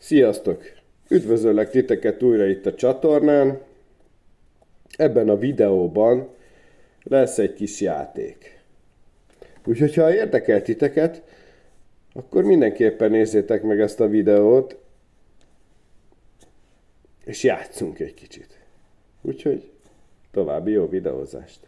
Sziasztok! Üdvözöllek titeket újra itt a csatornán. Ebben a videóban lesz egy kis játék. Úgyhogy ha érdekel titeket, akkor mindenképpen nézzétek meg ezt a videót, és játszunk egy kicsit. Úgyhogy további jó videózást!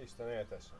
Isten éltessen.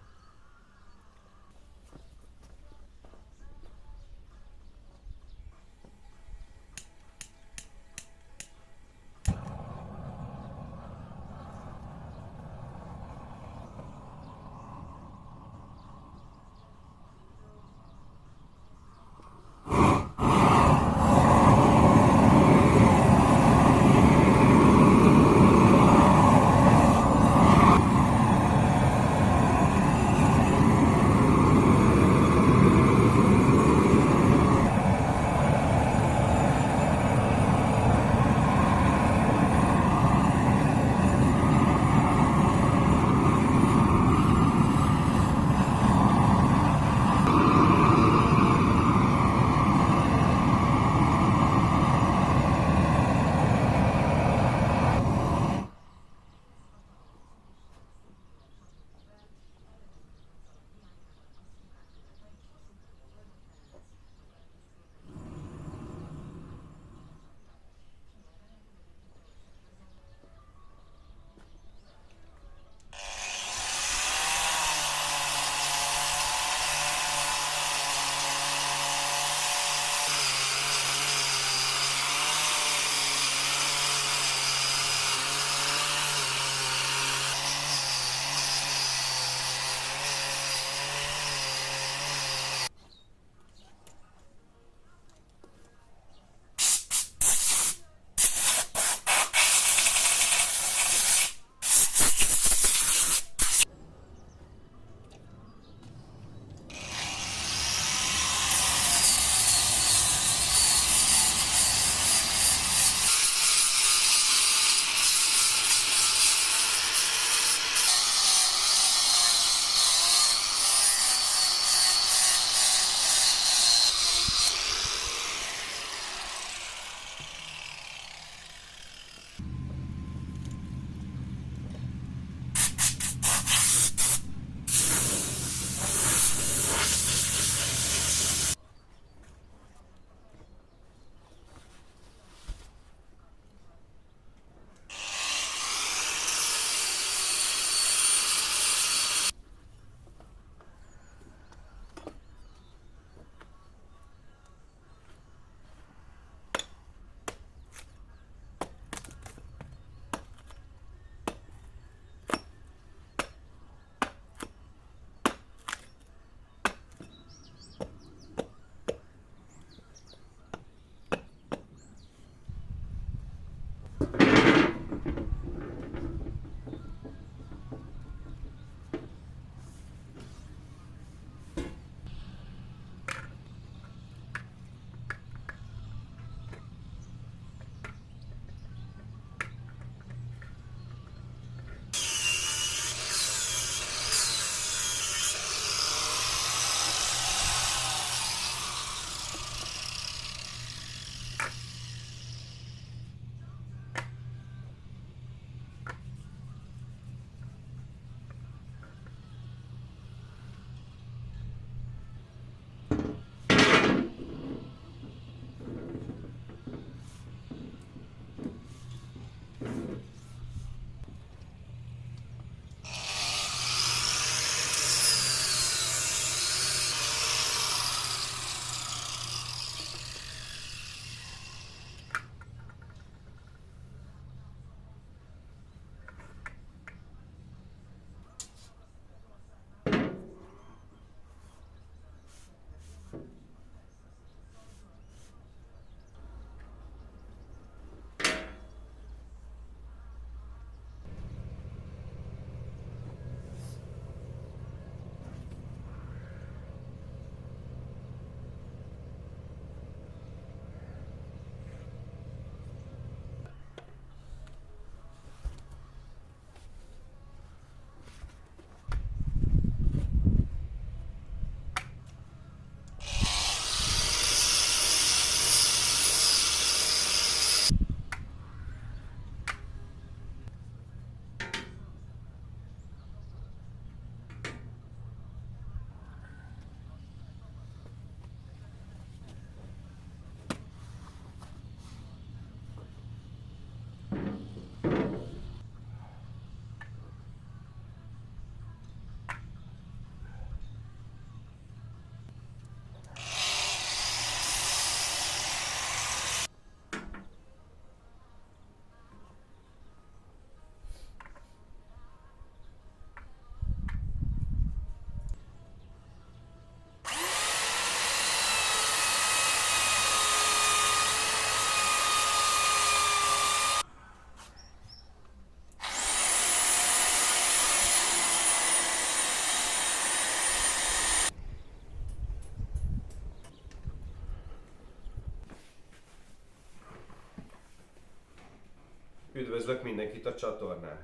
Üdvözlök mindenkit a csatornán!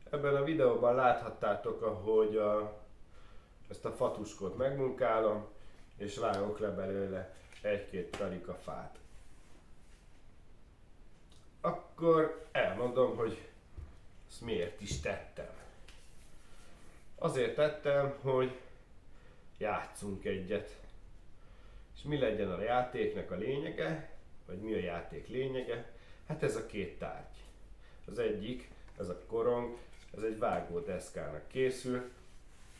Ebben a videóban láthattátok, ahogy ezt a fatuskót megmunkálom, és vágok le belőle egy-két karikafát. Akkor elmondom, hogy ezt miért is tettem. Azért tettem, hogy játsszunk egyet. És mi legyen a játéknak a lényege, vagy mi a játék lényege? Hát ez a két tárgy. Az egyik, ez a korong, ez egy vágódeszkának készül.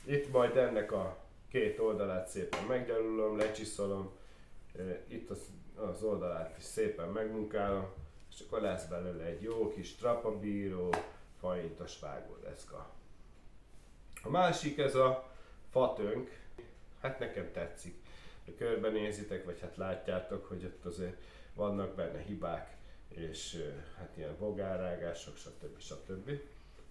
Itt majd ennek a két oldalát szépen meggyalulom, lecsiszolom, itt az oldalát is szépen megmunkálom, és akkor lesz belőle egy jó kis trapabíró, faintos vágódeszka. A másik ez a fatönk, hát nekem tetszik. Ha körbenézitek, vagy hát látjátok, hogy ott azért vannak benne hibák, és hát ilyen bogárrágások, stb.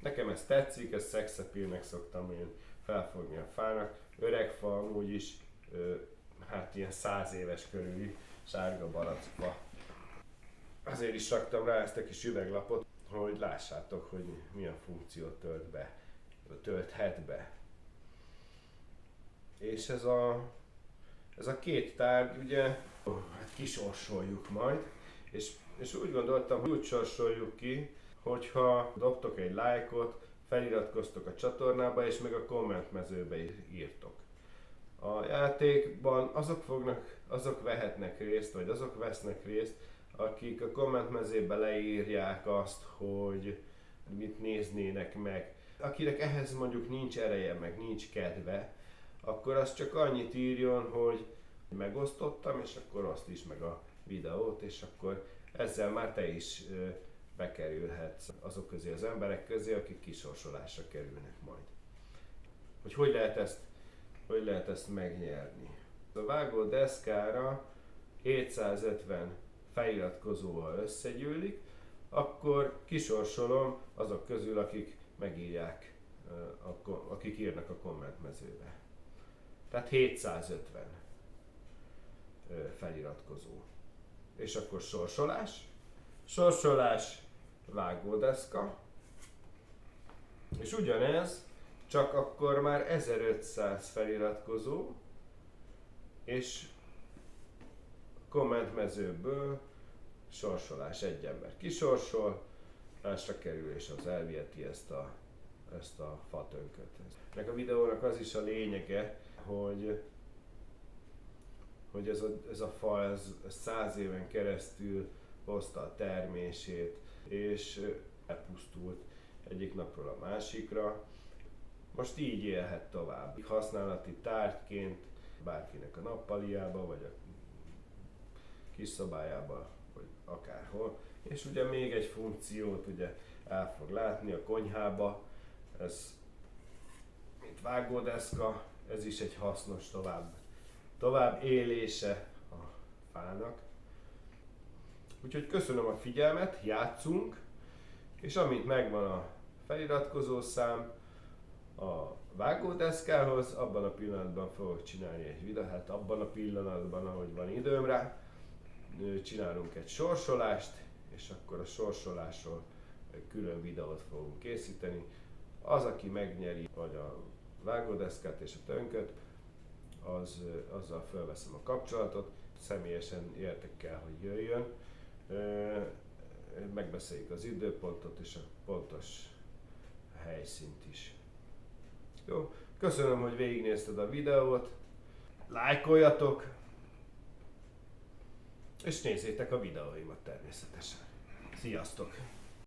Nekem ez tetszik, ezt szexapilnek szoktam én felfogni a fának. Öreg fa amúgy is, hát ilyen 100 éves körüli sárga barackfa. Azért is raktam rá ezt a kis üveglapot, hogy lássátok, hogy milyen funkciót tölthet be. És ez a két tárgy, ugye, hát kisorsoljuk majd, és úgy gondoltam, hogy úgy sorsoljuk ki, hogyha dobtok egy lájkot, feliratkoztok a csatornába, és meg a komment mezőbe írtok. A játékban azok vehetnek részt, vagy azok vesznek részt, akik a komment mezőbe leírják azt, hogy mit néznének meg. Akinek ehhez mondjuk nincs ereje, meg nincs kedve, akkor az csak annyit írjon, hogy megosztottam, és akkor azt is meg a videót, és akkor ezzel már te is bekerülhetsz azok közé, az emberek közé, akik kisorsolásra kerülnek majd. Hogy lehet ezt megnyerni? A vágó deszkára 750 feliratkozóval összegyűlik, akkor kisorsolom azok közül, akik megírják, akik írnak a komment mezőbe. Tehát 750 feliratkozó. És akkor sorsolás, vágódeszka, és ugyanez, csak akkor már 1500 feliratkozó, és kommentmezőből sorsolás, egy ember kisorsol, másra kerül, és az elviheti ezt a fatönköt. Ennek a videónak az is a lényege, hogy ez a fa, ez 100 éven keresztül hozta a termését, és elpusztult egyik napról a másikra. Most így élhet tovább. Használati tárgyként bárkinek a nappaliába, vagy a kis szobájába, vagy akárhol. És ugye még egy funkciót ugye el fog látni a konyhába, ez mint vágódeszka, ez is egy hasznos tovább élése a fának. Úgyhogy köszönöm a figyelmet, játszunk, és amint megvan a feliratkozó szám a vágódeszkához, abban a pillanatban fogok csinálni egy videót, hát abban a pillanatban, ahogy van időm rá, csinálunk egy sorsolást, és akkor a sorsolásról külön videót fogunk készíteni. Az, aki megnyeri, vagy a vágódeszkát és a tönköt, azzal felveszem a kapcsolatot, személyesen értek el, hogy jöjjön, megbeszéljük az időpontot és a pontos helyszínt is. Jó, köszönöm, hogy végignézted a videót, lájkoljatok, és nézzétek a videóimat természetesen. Sziasztok!